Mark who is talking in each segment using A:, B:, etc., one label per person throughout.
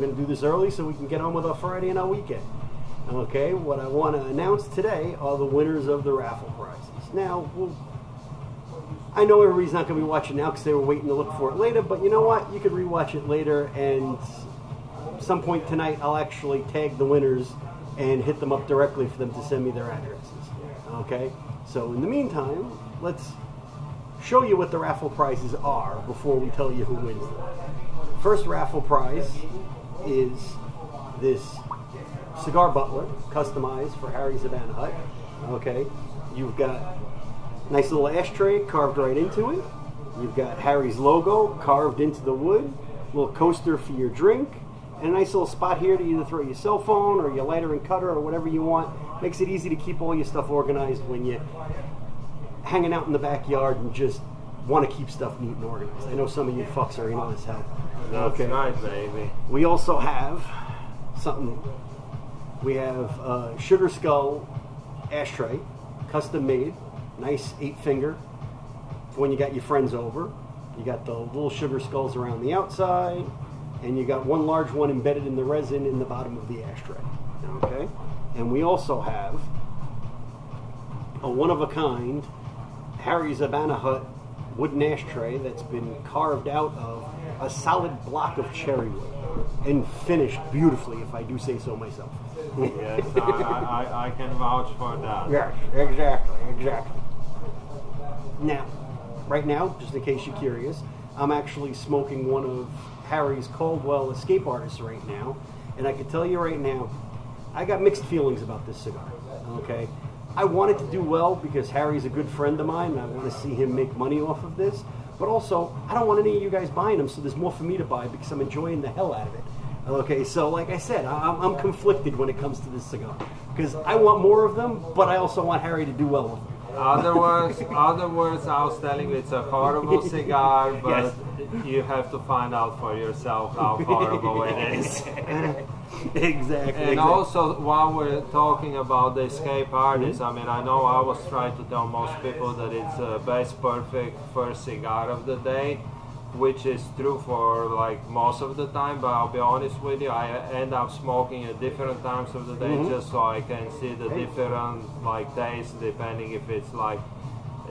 A: We're going to do this early so we can get on with our Friday and our weekend. Okay, what I want to announce today are the winners of the raffle prizes. Now, I know everybody's not going to be watching now because they were waiting to look for it later, but you know what? You could rewatch it later, and some point tonight I'll actually tag the winners and hit them up directly for them to send me their addresses. Okay, so in the meantime, let's show you what the raffle prizes are before we tell you who wins them. First raffle prize is this cigar butler, customized for Harry's Havana Hut. Okay, you've got a nice little ashtray carved right into it. You've got Harry's logo carved into the wood, a little coaster for your drink, and a nice little spot here to either throw your cell phone or your lighter and cutter or whatever you want. Makes it easy to keep all your stuff organized when you're hanging out in the backyard and just want to keep stuff neat and organized. I know some of you fucks are in this help.
B: That's right, baby.
A: We also have something. We have a Sugar Skull ashtray, custom made, nice 8-finger for when you got your friends over. You got the little sugar skulls around the outside, and you got one large one embedded in the resin in the bottom of the ashtray. Okay? And we also have a one-of-a-kind Harry's Havana Hut wooden ashtray that's been carved out of a solid block of cherry wood and finished beautifully, if I do say so myself.
B: Yes, I can vouch for that.
A: Yes, exactly. Now, right now, just in case you're curious, I'm actually smoking one of Harry's Caldwell Escape Artists right now, and I can tell you right now, I got mixed feelings about this cigar. Okay, I want it to do well because Harry's a good friend of mine, and I want to see him make money off of this. But also, I don't want any of you guys buying them, so there's more for me to buy because I'm enjoying the hell out of it. Okay, so like I said, I'm conflicted when it comes to this cigar because I want more of them, but I also want Harry to do well with them.
B: Other words, I was telling you it's a horrible cigar, but yes, you have to find out for yourself how horrible it is.
A: Exactly.
B: Also, while we're talking about the escape artist, I mean, I know I was trying to tell most people that it's a best perfect first cigar of the day, which is true for like most of the time, but I'll be honest with you, I end up smoking at different times of the day just so I can see the different like tastes depending if it's like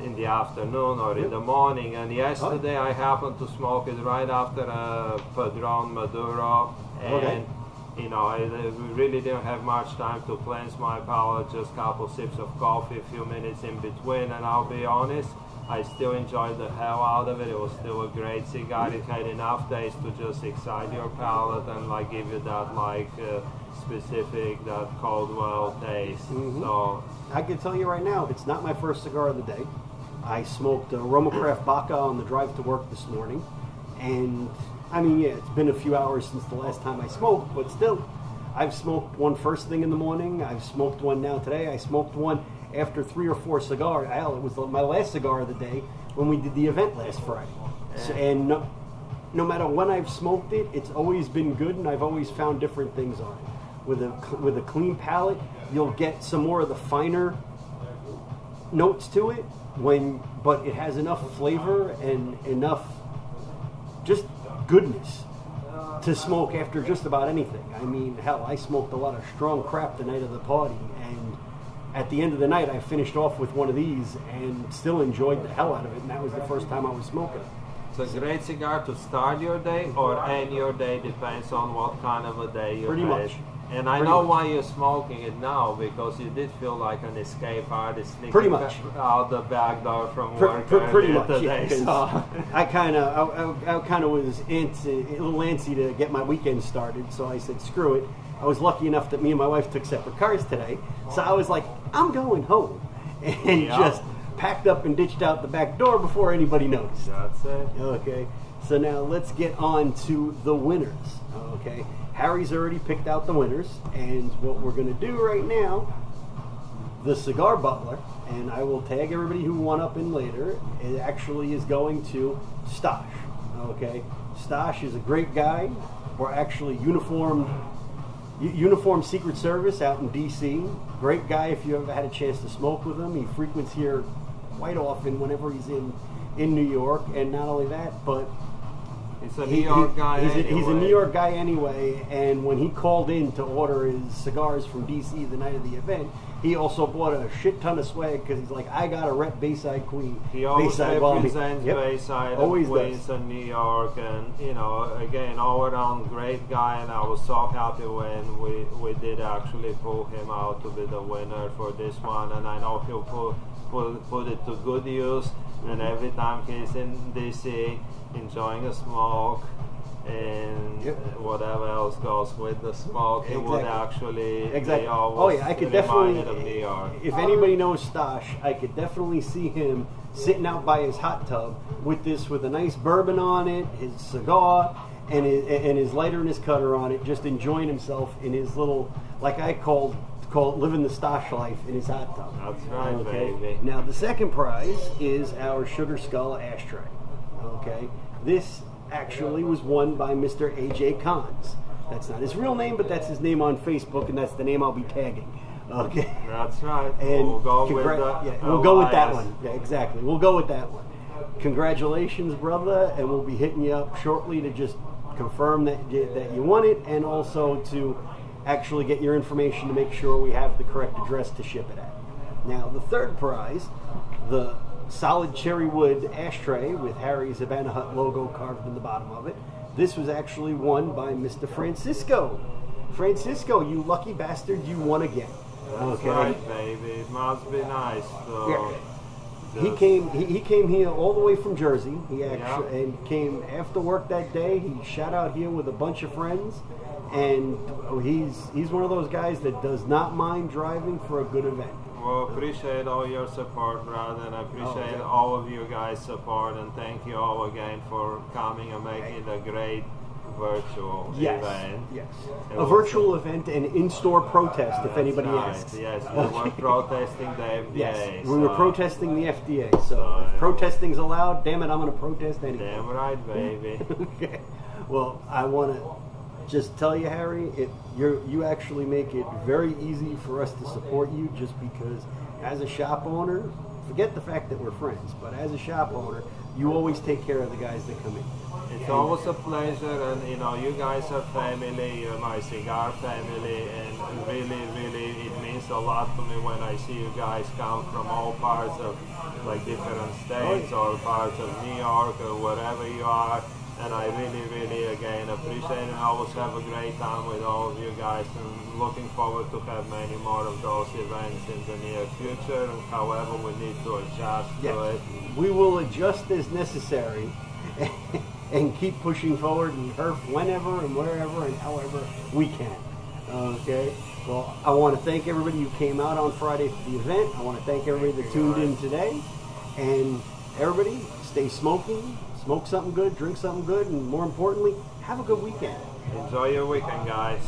B: in the afternoon or in the morning. And yesterday I happened to smoke it right after a Padron Maduro, and you know, I really didn't have much time to cleanse my palate, just a couple sips of coffee, a few minutes in between, and I'll be honest, I still enjoyed the hell out of it. It was still a great cigar. It had enough taste to just excite your palate and like give you that like specific, that Caldwell taste. So
A: I can tell you right now, it's not my first cigar of the day. I smoked a Romacraft Baca on the drive to work this morning, and I mean, yeah, it's been a few hours since the last time I smoked, but still, I've smoked one first thing in the morning. I've smoked one now today. I smoked one after 3 or 4 cigars. Hell, it was my last cigar of the day when we did the event last Friday. So, and no matter when I've smoked it, it's always been good, and I've always found different things on it. With a clean palate, you'll get some more of the finer notes to it, but it has enough flavor and enough just goodness to smoke after just about anything. I mean, hell, I smoked a lot of strong crap the night of the party, and at the end of the night I finished off with one of these and still enjoyed the hell out of it, and that was the first time I was smoking it.
B: It's a great cigar to start your day or end your day, depends on what kind of a day you had.
A: Pretty much.
B: And I know why you're smoking it now, because you did feel like an escape artist sneaking out the back door from work
A: pretty much,
B: today.
A: Yeah, so. I kind of was a little antsy to get my weekend started, so I said, screw it. I was lucky enough that me and my wife took separate cars today, so I was like, I'm going home, and just packed up and ditched out the back door before anybody noticed.
B: That's it.
A: Okay, so now let's get on to the winners. Okay, Harry's already picked out the winners, and what we're going to do right now, the Cigar Butler, and I will tag everybody who won up in later, it actually is going to Stosh. Okay, Stosh is a great guy. We're actually uniformed Secret Service out in D.C. Great guy if you ever had a chance to smoke with him. He frequents here quite often whenever he's in New York. And not only that, but
B: He's a New York guy.
A: He's a New York guy anyway, and when he called in to order his cigars from DC the night of the event, he also bought a shit ton of swag because he's like, I got to rep Bayside Queen.
B: He always
A: Bayside
B: represents Bayside
A: always
B: and Queens and New York, and you know, again, all around great guy, and I was so happy when we did actually pull him out to be the winner for this one, and I know he'll put it to good use, and every time he's in DC enjoying a smoke and whatever else goes with the smoke, it would actually be always
A: I could definitely,
B: of New York.
A: If anybody knows Stosh, I could definitely see him sitting out by his hot tub with a nice bourbon on it, his cigar, and his lighter and his cutter on it, just enjoying himself in his little, like I call living the Stosh life in his hot tub.
B: That's right, baby.
A: Now the second prize is our Sugar Skull ashtray. Okay, this actually was won by Mr. AJ Cons. That's not his real name, but that's his name on Facebook, and that's the name I'll be tagging. Okay.
B: That's right.
A: And
B: we'll go with
A: we'll go with that one. Yeah, exactly. We'll go with that one. Congratulations, brother, and we'll be hitting you up shortly to just confirm that you won it, and also to actually get your information to make sure we have the correct address to ship it at. Now, the third prize, the solid cherry wood ashtray with Harry's Havana Hut logo carved in the bottom of it. This was actually won by Mr. Francisco. Francisco, you lucky bastard, you won again.
B: That's right, baby. It must be nice. So
A: He came here all the way from Jersey. He actually and came after work that day. He shot out here with a bunch of friends, and he's one of those guys that does not mind driving for a good event.
B: Well, appreciate all your support, brother, and I appreciate all of you guys' support, and thank you all again for coming and making it a great virtual event.
A: Yes, a virtual event and in-store protest, if anybody asks.
B: Yes, we were protesting the FDA.
A: Yes, we were protesting the FDA, so if protesting's allowed, damn it, I'm going to protest anyway.
B: Damn right, baby.
A: Okay. Well, I want to just tell you, Harry, you actually make it very easy for us to support you, just because as a shop owner, forget the fact that we're friends, but as a shop owner, you always take care of the guys that come in.
B: It's always a pleasure, and you know, you guys are family, you're my cigar family, and really, really, it means a lot to me when I see you guys come from all parts of, like, different states or parts of New York or wherever you are. And I really, really, again, appreciate it, and always have a great time with all of you guys, and looking forward to have many more of those events in the near future, and however we need to adjust to it.
A: We will adjust as necessary and keep pushing forward and herf whenever and wherever and however we can. Okay? Well, I want to thank everybody who came out on Friday for the event. I want to thank everybody that tuned in today. And everybody, stay smoking. Smoke something good, drink something good, and more importantly, have a good weekend.
B: Enjoy your weekend, guys.